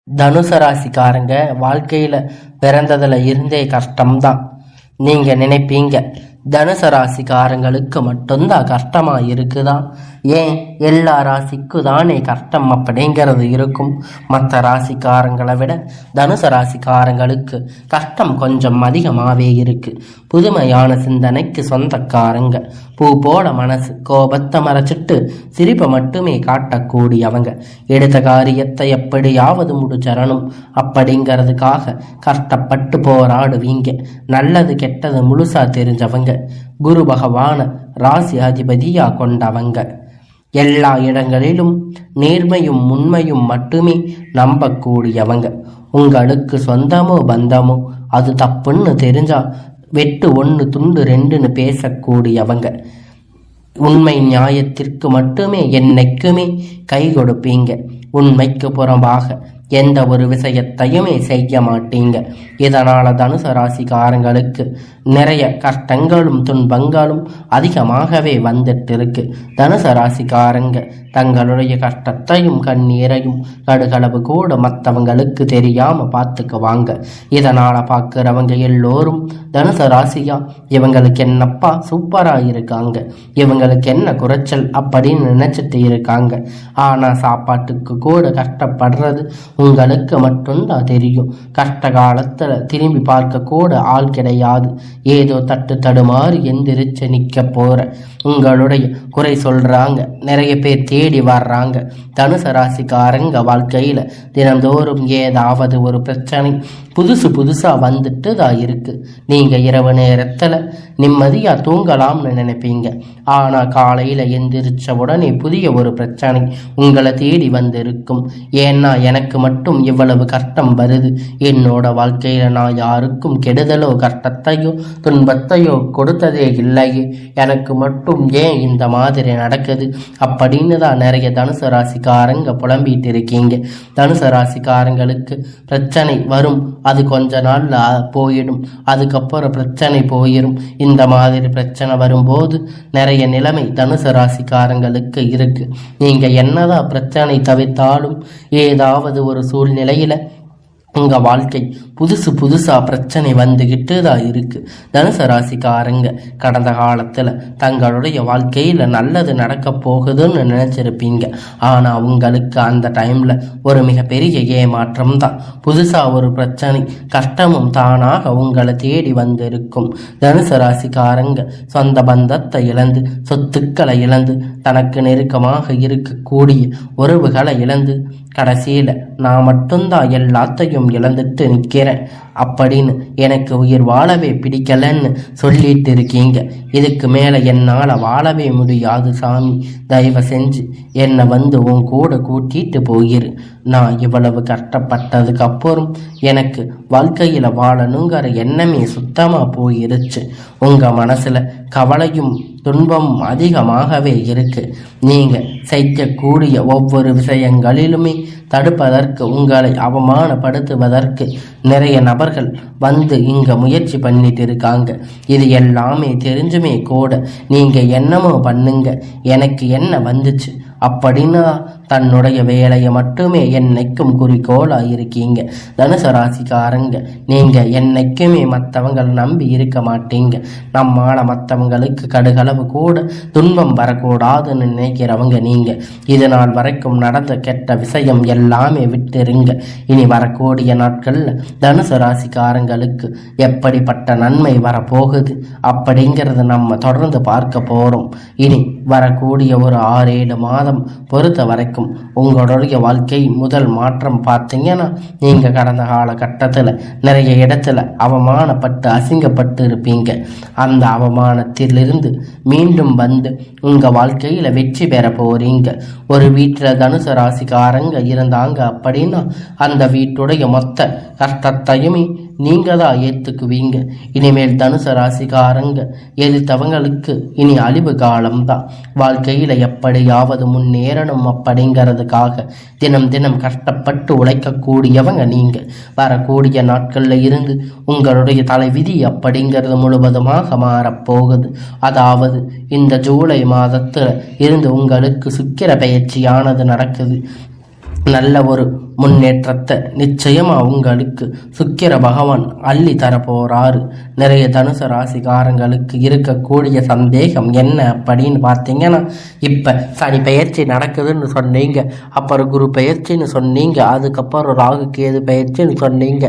தனுசு ராசிக்காரங்க வாழ்க்கையில பிறந்ததுல இருந்தே கஷ்டம்தான். நீங்க நினைப்பீங்க தனுசு ராசிக்காரங்களுக்கு மட்டும்தான் கஷ்டமா இருக்குதா? ஏன் எல்லா ராசிக்கும் தானே கஷ்டம் அப்படிங்கிறது இருக்கும். மற்ற ராசிக்காரங்களை விட தனுசு ராசிக்காரங்களுக்கு கஷ்டம் கொஞ்சம் அதிகமாகவே இருக்கு. புதுமையான சிந்தனைக்கு சொந்தக்காரங்க, பூ போல மனசு, கோபத்தை மறைச்சிட்டு சிரிப்பை மட்டுமே காட்டக்கூடியவங்க, எடுத்த காரியத்தை எப்படியாவது முடிச்சரணும் அப்படிங்கிறதுக்காக கஷ்டப்பட்டு போராடுவீங்க. நல்லது கெட்டது முழுசா தெரிஞ்சவங்க, குரு பகவான ராசி அதிபதியா கொண்டவங்க, எல்லா இடங்களிலும் நேர்மையும் உண்மையும் மட்டுமே நம்பக்கூடியவங்க. உங்களுக்கு சொந்தமோ பந்தமோ அது தப்புன்னு தெரிஞ்சா வெட்டு 1 துண்டு 2ன்னு பேசக்கூடியவங்க. உண்மை நியாயத்திற்கு மட்டுமே என்னைக்குமே கை கொடுப்பீங்க. உண்மைக்கு புறம்பாக எந்த ஒரு விஷயத்தையுமே செய்ய மாட்டீங்க. இதனால தனுசு ராசிக்காரங்களுக்கு நிறைய கஷ்டங்களும் துன்பங்களும் அதிகமாகவே வந்துட்டு இருக்கு. தனுசு ராசிக்காரங்க தங்களுடைய கஷ்டத்தையும் கண்ணீரையும் கடுகளவு கூட மற்றவங்களுக்கு தெரியாம பார்த்துக்குவாங்க. இதனால பார்க்குறவங்க எல்லோரும் தனுசு ராசியா இவங்களுக்கு என்னப்பா சூப்பரா இருக்காங்க, இவங்களுக்கு என்ன குறைச்சல் அப்படின்னு நினைச்சிட்டு இருக்காங்க. ஆனா சாப்பாட்டுக்கு கூட கஷ்டப்படுறது உங்களுக்கு மட்டும்தான் தெரியும். கஷ்ட காலத்துல திரும்பி பார்க்க கூட ஆள் கிடையாது. ஏதோ தட்டு தடுமாறி எந்திரிச்சு நிக்க போற உங்களுடைய குறை சொல்றாங்க, நிறைய பேர் தேடி வர்றாங்க. தனுசு ராசிக்காரங்க வாழ்க்கையில தினந்தோறும் ஏதாவது ஒரு பிரச்சனை புதுசா வந்துட்டு தான் இருக்கு. நீங்க இரவு நேரத்துல நிம்மதியா தூங்கலாம்னு நினைப்பீங்க. ஆனா காலையில எந்திரிச்ச உடனே புதிய ஒரு பிரச்சனை உங்களை தேடி வந்து இருக்கும். ஏன்னா எனக்கு மட்டும் இவ்வளவு கஷ்டம் வருது, என்னோட வாழ்க்கையில நான் யாருக்கும் கெடுதலோ கஷ்டத்தையோ துன்பத்தையோ கொடுத்ததே இல்லையே, எனக்கு மட்டும் ஏன் இந்த மாதிரி நடக்குது அப்படின்னு தான் நிறைய தனுசு ராசிக்காரங்க புலம்பிட்டு இருக்கீங்க. தனுசு ராசிக்காரங்களுக்கு பிரச்சனை வரும், அது கொஞ்ச நாள்ல போயிடும், அதுக்கப்புறம் பிரச்சனை போயிடும். இந்த மாதிரி பிரச்சனை வரும்போது நிறைய நிலைமை தனுசு ராசிக்காரங்களுக்கு இருக்கு. நீங்க என்னதான் பிரச்சனை தவிர்த்தாலும் ஏதாவது ஒரு சூழ்நிலையில உங்க வாழ்க்கை புதுசா பிரச்சனை வந்துகிட்டு தான் இருக்கு. தனுசு ராசிக்காரங்க கடந்த காலத்துல தங்களுடைய வாழ்க்கையில நல்லது நடக்க போகுதுன்னு நினைச்சிருப்பீங்க. ஆனா உங்களுக்கு அந்த டைம்ல ஒரு மிகப்பெரிய ஏமாற்றம் தான். புதுசா ஒரு பிரச்சனை கஷ்டமும் தானாக உங்களை தேடி வந்து இருக்கும். தனுசு ராசிக்காரங்க சொந்த பந்தத்தை இழந்து, சொத்துக்களை இழந்து, தனக்கு நெருக்கமாக இருக்கக்கூடிய உறவுகளை இழந்து, கடைசியில நான் மட்டும்தான் எல்லாத்தையும் இழந்துட்டு நிற்கிறேன் அப்படின்னு எனக்கு உயிர் வாழவே பிடிக்கலன்னு சொல்லிட்டு இருக்கீங்க. இதுக்கு மேல என்னால வாழவே முடியாது சாமி, தயவு செஞ்சு என்னை வந்து உன் கூட கூட்டிட்டு போயிரு. நான் இவ்வளவு கஷ்டப்பட்டதுக்கு அப்புறம் எனக்கு வாழ்க்கையில வாழணுங்கிற எண்ணமே சுத்தமா போயிருச்சு. உங்க மனசுல கவலையும் துன்பம் அதிகமாகவே இருக்கு. நீங்க செய்யக்கூடிய ஒவ்வொரு விஷயங்களிலுமே தடுப்பதற்கு, உங்களை அவமானப்படுத்துவதற்கு நிறைய நபர்கள் வந்து இங்க முயற்சி பண்ணிட்டு இருக்காங்க. இது எல்லாமே தெரிஞ்சுமே கூட நீங்க என்னமோ பண்ணுங்க, எனக்கு என்ன வந்துச்சு அப்படின்னு தன்னுடைய வேலையை மட்டுமே என்னைக்கும் குறிக்கோளா இருக்கீங்க. தனுசு ராசிக்காரங்க நீங்க என்னைக்குமே மற்றவங்களை நம்பி இருக்க மாட்டீங்க. நம்மால மற்றவங்களுக்கு கடுகளவு கூட துன்பம் வரக்கூடாதுன்னு நினைக்கிறவங்க நீங்க. இது நாள் வரைக்கும் நடந்த கெட்ட விஷயம் எல்லாமே விட்டுருங்க. இனி வரக்கூடிய நாட்கள்ல தனுசு ராசிக்காரங்களுக்கு எப்படிப்பட்ட நன்மை வரப்போகுது அப்படிங்கிறத நம்ம தொடர்ந்து பார்க்க போறோம். இனி வரக்கூடிய ஒரு 6-7 மாதம் பொறுத்த வரைக்கும் உங்களுடைய வாழ்க்கை முதல் மாற்றம் பார்த்தீங்கன்னா, நீங்க கடந்த காலகட்டத்தில் நிறைய இடத்துல அவமானப்பட்டு அசிங்கப்பட்டு இருப்பீங்க. அந்த அவமானத்திலிருந்து மீண்டும் வந்து உங்க வாழ்க்கையில வெற்றி பெற போறீங்க. ஒரு வீட்டில் தனுசு ராசிக்காரங்க இருந்தாங்க அப்படின்னா அந்த வீட்டுடைய மொத்த கஷ்டத்தையுமே நீங்க தான் ஏத்துக்குவீங்க. இனிமேல் தனுசு ராசிக்காரங்க எதிர்த்தவங்களுக்கு இனி அழிவு காலம்தான். வாழ்க்கையில எப்படியாவது முன்னேறணும் அப்படிங்கிறதுக்காக தினம் தினம் கஷ்டப்பட்டு உழைக்கக்கூடியவங்க நீங்க. வரக்கூடிய நாட்கள்ல இருந்து உங்களுடைய தலைவிதி அப்படிங்கிறது முழுவதுமாக மாறப்போகுது. அதாவது இந்த ஜூலை மாதத்துல இருந்து உங்களுக்கு சுக்கிர பயிற்சியானது நடக்குது. நல்ல ஒரு முன்னேற்றத்தை நிச்சயமா உங்களுக்கு சுக்கிர பகவான் அள்ளி தரப்போறாரு. நிறைய தனுசு ராசிக்காரங்களுக்கு இருக்கக்கூடிய சந்தேகம் என்ன அப்படின்னு பார்த்தீங்கன்னா, இப்ப சனி பெயர்ச்சி நடக்குதுன்னு சொன்னீங்க, அப்புறம் குரு பெயர்ச்சின்னு சொன்னீங்க, அதுக்கப்புறம் ராகு கேது பெயர்ச்சின்னு சொன்னீங்க,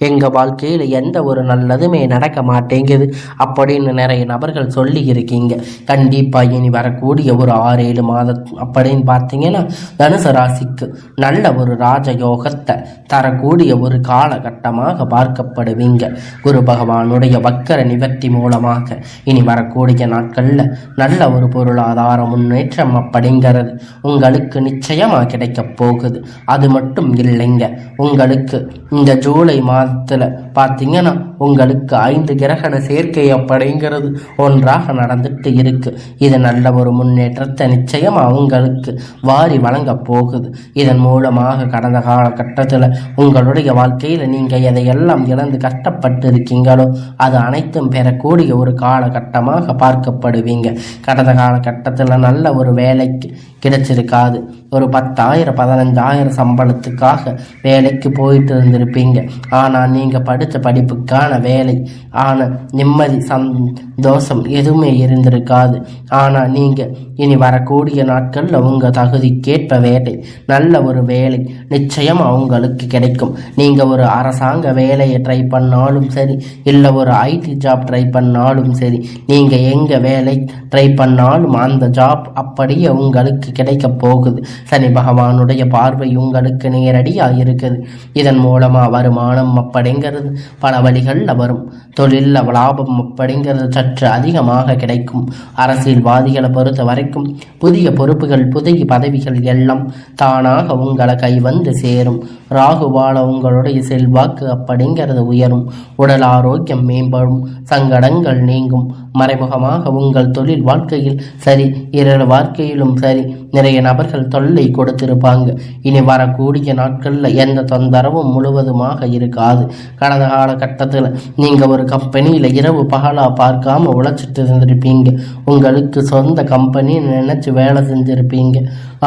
எங்க வாழ்க்கையில் எந்த ஒரு நல்லதுமே நடக்க மாட்டேங்குது அப்படின்னு நிறைய நபர்கள் சொல்லி இருக்கீங்க. கண்டிப்பா இனி வரக்கூடிய ஒரு 6-7 மாதம் அப்படின்னு பார்த்தீங்கன்னா தனுசு ராசிக்கு நல்ல ஒரு ராஜயோகத்தை தரக்கூடிய ஒரு காலகட்டமாக பார்க்கப்படுவீங்க. குரு பகவானுடைய வக்கர நிவர்த்தி மூலமாக இனி வரக்கூடிய நாட்கள்ல நல்ல ஒரு பொருளாதார முன்னேற்றம் அப்படிங்கிறது உங்களுக்கு நிச்சயமா கிடைக்க போகுது. அது மட்டும் இல்லைங்க, உங்களுக்கு இந்த ஜூலை மாதத்துல பார்த்தீங்கன்னா உங்களுக்கு 5 கிரகண சேர்க்கை அப்படிங்கிறது ஒன்றாக நடந்துட்டு இருக்கு. இது நல்ல ஒரு முன்னேற்றத்தை நிச்சயமா உங்களுக்கு வாரி வழங்க போகுது. இதன் மூலமாக கடந்த காலகட்டத்தில் உங்களுடைய வாழ்க்கையில் நீங்கள் எதையெல்லாம் இழந்து கஷ்டப்பட்டு இருக்கீங்களோ அது அனைத்தும் பெறக்கூடிய ஒரு காலகட்டமாக பார்க்கப்படுவீங்க. கடந்த காலகட்டத்தில் நல்ல ஒரு வேலைக்கு கிடைச்சிருக்காது. ஒரு 10,000 15,000 சம்பளத்துக்காக வேலைக்கு போயிட்டு இருந்திருப்பீங்க. ஆனால் நீங்கள் படித்த படிப்புக்கான வேலை ஆனால் நிம்மதி சந்தோஷம் எதுவுமே இருந்திருக்காது. ஆனால் நீங்கள் இனி வரக்கூடிய நாட்களில் உங்கள் தகுதிக்கேற்ப வேலை, நல்ல ஒரு வேலை நிச்சயம் அவங்களுக்கு கிடைக்கும். நீங்கள் ஒரு அரசாங்க வேலையை ட்ரை பண்ணாலும் சரி, இல்லை ஒரு ஐடி ஜாப் ட்ரை பண்ணாலும் சரி, நீங்கள் எங்கே வேலை ட்ரை பண்ணாலும் அந்த ஜாப் அப்படியே உங்களுக்கு கிடைக்க போகுது. சனி பகவானுடைய பார்வை உங்களுக்கு நேரடியாக இருக்குது. இதன் மூலமாக வருமானம் அப்படிங்கிறது பல வழிகளில் வரும். தொழிலில் லாபம் அப்படிங்கிறது சற்று அதிகமாக கிடைக்கும். அரசியல்வாதிகளை பொறுத்த வரைக்கும் புதிய பொறுப்புகள், புதிய பதவிகள் எல்லாம் தானாக உங்களை கை வந்து சேரும். ராகுவால உங்களுடைய செல்வாக்கு அப்படிங்கிறது உயரும். உடல் ஆரோக்கியம் மேம்படும். சங்கடங்கள் நீங்கும். மறைமுகமாக உங்கள் தொழில் வாழ்க்கையில் சரி, இரவு வாழ்க்கையிலும் சரி, நிறைய நபர்கள் தொல்லை கொடுத்திருப்பாங்க. இனி வரக்கூடிய நாட்களில் எந்த தொந்தரவும் முழுவதுமாக இருக்காது. கடந்த காலகட்டத்தில் நீங்கள் ஒரு கம்பெனியில் இரவு பகலாக பார்க்காம உழைச்சிட்டு இருந்திருப்பீங்க. உங்களுக்கு சொந்த கம்பெனி நினைச்சு வேலை செஞ்சிருப்பீங்க.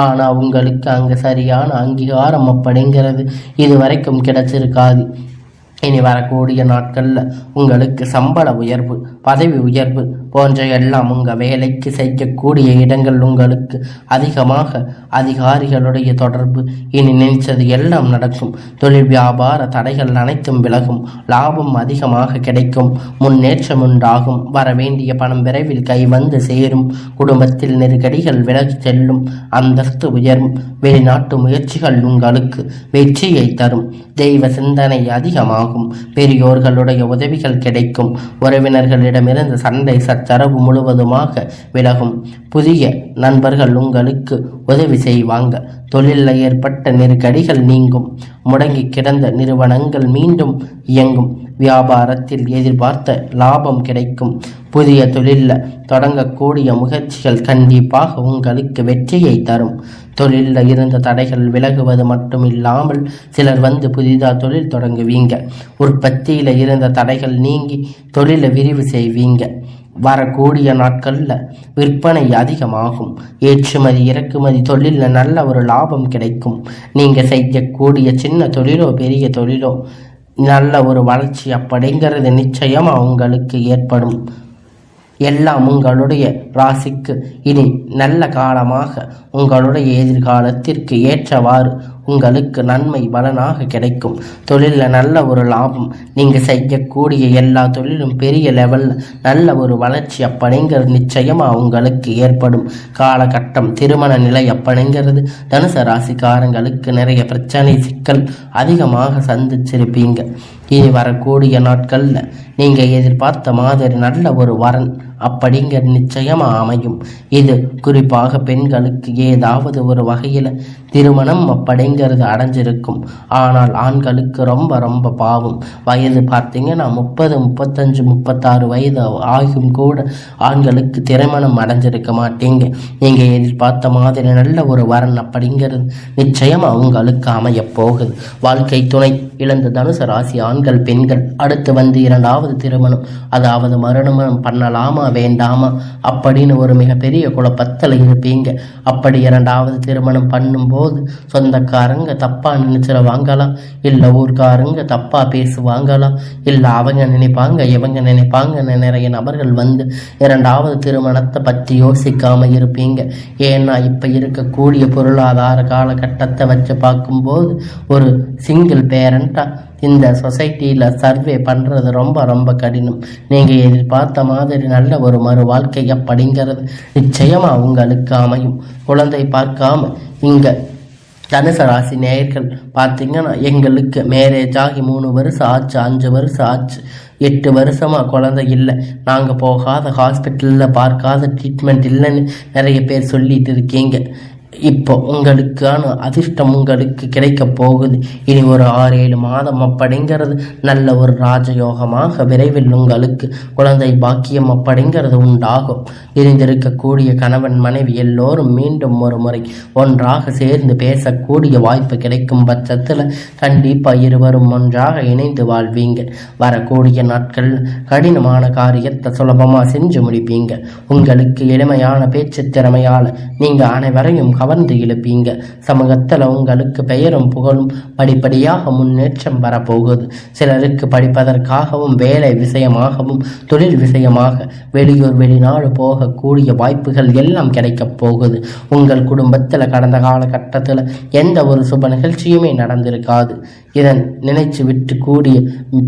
ஆனால் உங்களுக்கு அங்கே சரியான அங்கீகாரம் அப்படிங்கிறது இது வரைக்கும் கிடைச்சிருக்காது. இனி வரக்கூடிய நாட்களில் உங்களுக்கு சம்பள உயர்வு, பதவி உயர்வு போன்ற எல்லாம் உங்கள் வேலைக்கு செய்யக்கூடிய இடங்கள் உங்களுக்கு அதிகமாக அதிகாரிகளுடைய தொடர்பு, இனி நினைச்சது எல்லாம் நடக்கும். தொழில் வியாபார தடைகள் அனைத்தும் விலகும். லாபம் அதிகமாக கிடைக்கும். முன்னேற்றம் உண்டாகும். வர வேண்டிய பணம் விரைவில் கை வந்து சேரும். குடும்பத்தில் நெருக்கடிகள் விலகி செல்லும். அந்தஸ்து உயரும். வெளிநாட்டு முயற்சிகள் உங்களுக்கு வெற்றியை தரும். தெய்வ சிந்தனை அதிகமாகும். பெரியோர்களுடைய உதவிகள் கிடைக்கும். உறவினர்களிடமிருந்து சண்டை சச்சரவு முழுவதுமாக விலகும். புதிய நண்பர்கள் உங்களுக்கு உதவி செய்வாங்க. தொழிலில் ஏற்பட்ட நெருக்கடிகள் நீங்கும். முடங்கி கிடந்த நிறுவனங்கள் மீண்டும் இயங்கும். வியாபாரத்தில் எதிர்பார்த்த லாபம் கிடைக்கும். புதிய தொழிலில் தொடங்கக்கூடிய முயற்சிகள் கண்டிப்பாக உங்களுக்கு வெற்றியை தரும். தொழிலில் இருந்த தடைகள் விலகுவது மட்டும் இல்லாமல் சிலர் வந்து புதிதாக தொழில் தொடங்குவீங்க. உற்பத்தியில் இருந்த தடைகள் நீங்கி தொழிலை விரிவு செய்வீங்க. வரக்கூடிய நாட்களில் விற்பனை அதிகமாகும். ஏற்றுமதி இறக்குமதி தொழிலில் நல்ல ஒரு லாபம் கிடைக்கும். நீங்கள் செய்யக்கூடிய சின்ன தொழிலோ பெரிய தொழிலோ நல்ல ஒரு வளர்ச்சி அப்படிங்கிறது நிச்சயமாக உங்களுக்கு ஏற்படும். எல்லாம் உங்களுடைய ராசிக்கு இனி நல்ல காலமாக உங்களுடைய எதிர்காலத்திற்கு ஏற்றவாறு உங்களுக்கு நன்மை பலனாக கிடைக்கும். தொழிலில் நல்ல ஒரு லாபம். நீங்கள் செய்யக்கூடிய எல்லா தொழிலும் பெரிய லெவலில் நல்ல ஒரு வளர்ச்சி அப்படிங்கிறது நிச்சயமாக உங்களுக்கு ஏற்படும். காலகட்டம் திருமண நிலை அப்படிங்கிறது தனுசு ராசிக்காரங்களுக்கு நிறைய பிரச்சனை சிக்கல் அதிகமாக சந்திச்சிருப்பீங்க. இனி வரக்கூடிய நாட்களில் நீங்கள் எதிர்பார்த்த மாதிரி நல்ல ஒரு வரன் அப்படிங்கிற நிச்சயமாக அமையும். இது குறிப்பாக பெண்களுக்கு ஏதாவது ஒரு வகையில் திருமணம் அப்படிங்கிறது அடைஞ்சிருக்கும். ஆனால் ஆண்களுக்கு ரொம்ப ரொம்ப பாவம். வயது பார்த்தீங்கன்னா 30, 35, 36 வயது ஆகும் கூட ஆண்களுக்கு திருமணம் அடைஞ்சிருக்க மாட்டீங்க. நீங்கள் எதிர்பார்த்த மாதிரி நல்ல ஒரு வரன் அப்படிங்கிறது நிச்சயமாக உங்களுக்கு அமைய போகுது. வாழ்க்கை துணை இழந்த தனுசு ராசி ஆண்கள் பெண்கள் அடுத்து வந்து 2வது திருமணம், அதாவது மறுமணம் பண்ணலாமா வேண்டாமா அப்படின்னு ஒரு மிகப்பெரிய குழப்பத்தில் இருப்பீங்க. அப்படி இரண்டாவது திருமணம் பண்ணும்போது சொந்தக்காரங்க தப்பா நினைச்சிருவாங்களா, இல்லை ஊர்க்காரங்க தப்பா பேசுவாங்களா, இல்லை அவங்க நினைப்பாங்க இவங்க நினைப்பாங்கன்னு நிறைய நபர்கள் வந்து இரண்டாவது திருமணத்தை பற்றி யோசிக்காம இருப்பீங்க. ஏன்னா இப்ப இருக்கக்கூடிய பொருளாதார காலகட்டத்தை வச்சு பார்க்கும்போது ஒரு சிங்கிள் பேரண்டா இந்த சொசைட்டியில் சர்வே பண்ணுறது ரொம்ப ரொம்ப கடினம். நீங்கள் எதிர்பார்த்த மாதிரி நல்ல ஒரு மறு வாழ்க்கை அப்படிங்கிறது நிச்சயமாக உங்களுக்கு அமையும். குழந்தை பார்க்காம இங்கே தனுசு ராசி நேயர்கள் பார்த்தீங்கன்னா, எங்களுக்கு மேரேஜ் ஆகி 3 வருஷம் ஆச்சு, 5 வருஷம் ஆச்சு, 8 வருஷமாக குழந்தை இல்லை, நாங்கள் போகாத ஹாஸ்பிட்டலில் பார்க்காத ட்ரீட்மெண்ட் இல்லைன்னு நிறைய பேர் சொல்லிட்டு இருக்கீங்க. இப்போ உங்களுக்கான அதிர்ஷ்டம் உங்களுக்கு கிடைக்க போகுது. இனி ஒரு 6-7 மாதம் அப்படிங்கிறது நல்ல ஒரு ராஜயோகமாக விரைவில் உங்களுக்கு குழந்தை பாக்கியம் அப்படிங்கிறது உண்டாகும். இருந்திருக்கக்கூடிய கணவன் மனைவி எல்லோரும் மீண்டும் ஒரு முறை ஒன்றாக சேர்ந்து பேசக்கூடிய வாய்ப்பு கிடைக்கும் பட்சத்தில் கண்டிப்பாக இருவரும் ஒன்றாக இணைந்து வாழ்வீங்க. வரக்கூடிய நாட்கள் கடினமான காரியத்தை சுலபமாக செஞ்சு முடிப்பீங்க. உங்களுக்கு எளிமையான பேச்சு திறமையால் நீங்கள் அனைவரையும் கவர்ந்து இழுப்பீங்க. சமூகத்தில் உங்களுக்கு பெயரும் புகழும் படிப்படியாக முன்னேற்றம் வரப்போகுது. சிலருக்கு படிப்பதற்காகவும் வேலை விஷயமாகவும் தொழில் விஷயமாக வெளியூர் வெளிநாடு போகக்கூடிய வாய்ப்புகள் எல்லாம் கிடைக்கப் போகுது. உங்கள் குடும்பத்தில் கடந்த காலகட்டத்தில் எந்த ஒரு சுப நிகழ்ச்சியுமே நடந்திருக்காது. இதன் நினைச்சு விட்டு கூடிய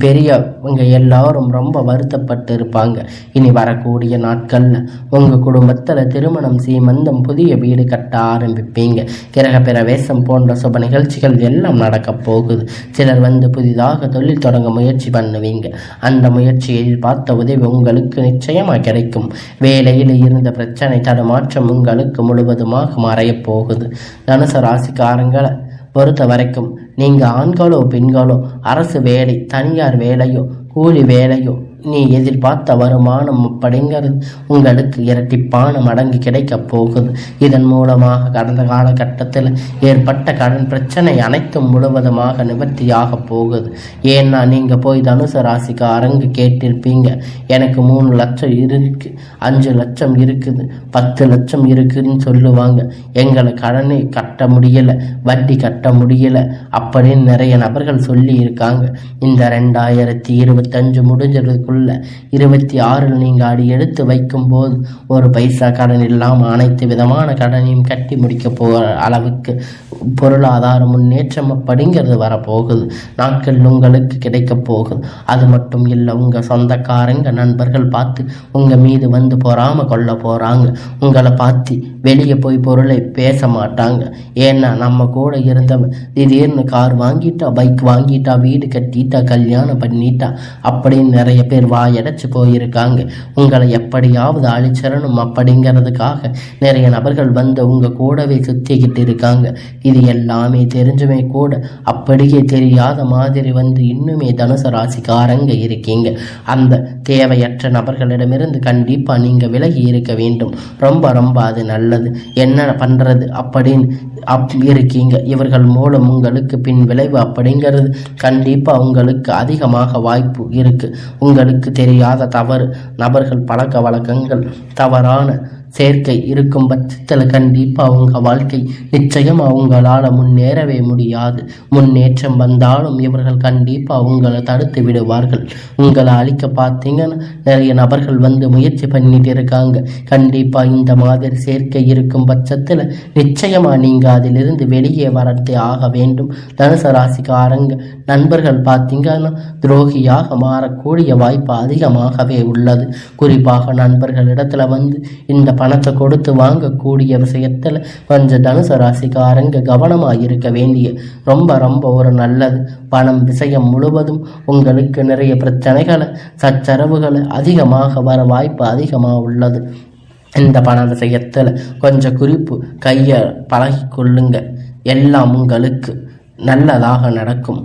பெரியவங்க எல்லாரும் ரொம்ப வருத்தப்பட்டு இருப்பாங்க. இனி வரக்கூடிய நாட்கள்ல உங்க குடும்பத்துல திருமணம், சீமந்தம், புதிய வீடு கட்ட ஆரம்பிப்பீங்க. கிரக பிரவேசம் போன்ற சுப நிகழ்ச்சிகள் எல்லாம் நடக்க போகுது. சிலர் வந்து புதிதாக தொழில் தொடங்க முயற்சி பண்ணுவீங்க. அந்த முயற்சியை பார்த்த உதவி உங்களுக்கு நிச்சயமா கிடைக்கும். வேலையில் இருந்த பிரச்சனை தடுமாற்றம் உங்களுக்கு முழுவதுமாக மறைய போகுது. தனுசு ராசிக்காரங்களை பொறுத்த வரைக்கும் நீங்கள் ஆண்களோ பெண்களோ அரசு வேலை, தனியார் வேலையோ, கூலி வேலையோ, நீ எதிர்பார்த்த வருமானம் அப்படிங்கிறது உங்களுக்கு இரட்டிப்பான மடங்கு கிடைக்க போகுது. இதன் மூலமாக கடந்த காலகட்டத்தில் ஏற்பட்ட கடன் பிரச்சனை அனைத்தும் முழுவதுமாக நிவர்த்தியாக போகுது. ஏன்னா நீங்கள் போய் தனுசு ராசிக்கு அரங்கு கேட்டிருப்பீங்க, எனக்கு 3 லட்சம் இருக்கு, 5 லட்சம் இருக்குது, 10 லட்சம் இருக்குதுன்னு சொல்லுவாங்க. எங்களை கடனை கட்ட முடியலை, வட்டி கட்ட முடியலை அப்படின்னு நிறைய நபர்கள் சொல்லி இருக்காங்க. இந்த 2025 முடிஞ்சதுக்கு 26 நீங்கள் அடி எடுத்து வைக்கும் போது ஒரு பைசா கடன் இல்லாமல் அனைத்து விதமான கடனையும் கட்டி முடிக்க போகிற அளவுக்கு பொருளாதார முன்னேற்றம் அப்படிங்கிறது வரப்போகுது. நாட்கள் உங்களுக்கு கிடைக்க போகுது. அது மட்டும் இல்லை, உங்கள் சொந்தக்காரங்க நண்பர்கள் பார்த்து உங்கள் மீது வந்து பொறாம கொள்ள போகிறாங்க. உங்களை பார்த்து வெளியே போய் பொருளை பேச மாட்டாங்க. ஏன்னா நம்ம கூட இருந்தவன் திடீர்னு கார் வாங்கிட்டா, பைக் வாங்கிட்டா, வீடு கட்டிட்டா, கல்யாணம் பண்ணிட்டா அப்படின்னு நிறைய பேர் வாயடைச்சு போயிருக்காங்க. உங்களை எப்படியாவது அழிச்சிடணும் அப்படிங்கிறதுக்காக நிறைய நபர்கள் வந்து உங்க கூடவே சுத்திக்கிட்டு இருக்காங்க. இது எல்லாமே தெரிஞ்சுமே கூட அப்படியே தெரியாத மாதிரி வந்து இன்னுமே தனுசு ராசிக்காரங்க இருக்கீங்க. அந்த தேவையற்ற நபர்களிடமிருந்து கண்டிப்பா நீங்க விலகி இருக்க வேண்டும். ரொம்ப ரொம்ப அது நல்லது. என்ன பண்றது அப்படின்னு இருக்கீங்க. இவர்கள் மூலம் உங்களுக்கு பின் விளைவு அப்படிங்கிறது கண்டிப்பா உங்களுக்கு அதிகமாக வாய்ப்பு இருக்கு. உங்களுக்கு தெரியாத தவறு நபர்கள், பழக்க வழக்கங்கள், தவறான சேர்க்கை இருக்கும் பட்சத்தில் கண்டிப்பாக உங்கள் வாழ்க்கை நிச்சயமாக உங்களால் முன்னேறவே முடியாது. முன்னேற்றம் வந்தாலும் இவர்கள் கண்டிப்பாக உங்களை தடுத்து விடுவார்கள். உங்களை அழிக்க பார்த்தீங்கன்னா நிறைய நபர்கள் வந்து முயற்சி பண்ணிட்டு இருக்காங்க. கண்டிப்பாக இந்த மாதிரி சேர்க்கை இருக்கும் பட்சத்தில் நிச்சயமாக நீங்கள் அதிலிருந்து வெளியே வரத்தே ஆக வேண்டும். தனுசு ராசிக்காரங்க நண்பர்கள் பார்த்தீங்கன்னா துரோகியாக மாறக்கூடிய வாய்ப்பு அதிகமாகவே உள்ளது. குறிப்பாக நண்பர்களிடத்துல வந்து இந்த பணத்தை கொடுத்து வாங்கக்கூடிய விஷயத்தில் கொஞ்சம் தனுசு ராசிக்காரங்க கவனமாக இருக்க வேண்டிய ரொம்ப ரொம்ப ஒரு நல்லது. பணம் விஷயம் முழுவதும் உங்களுக்கு நிறைய பிரச்சனைகளை, சச்சரவுகளை அதிகமாக வர வாய்ப்பு அதிகமாக உள்ளது. இந்த பண விஷயத்தில் கொஞ்சம் குறிப்பு கையை பழகி கொள்ளுங்க. எல்லாம் உங்களுக்கு நல்லதாக நடக்கும்.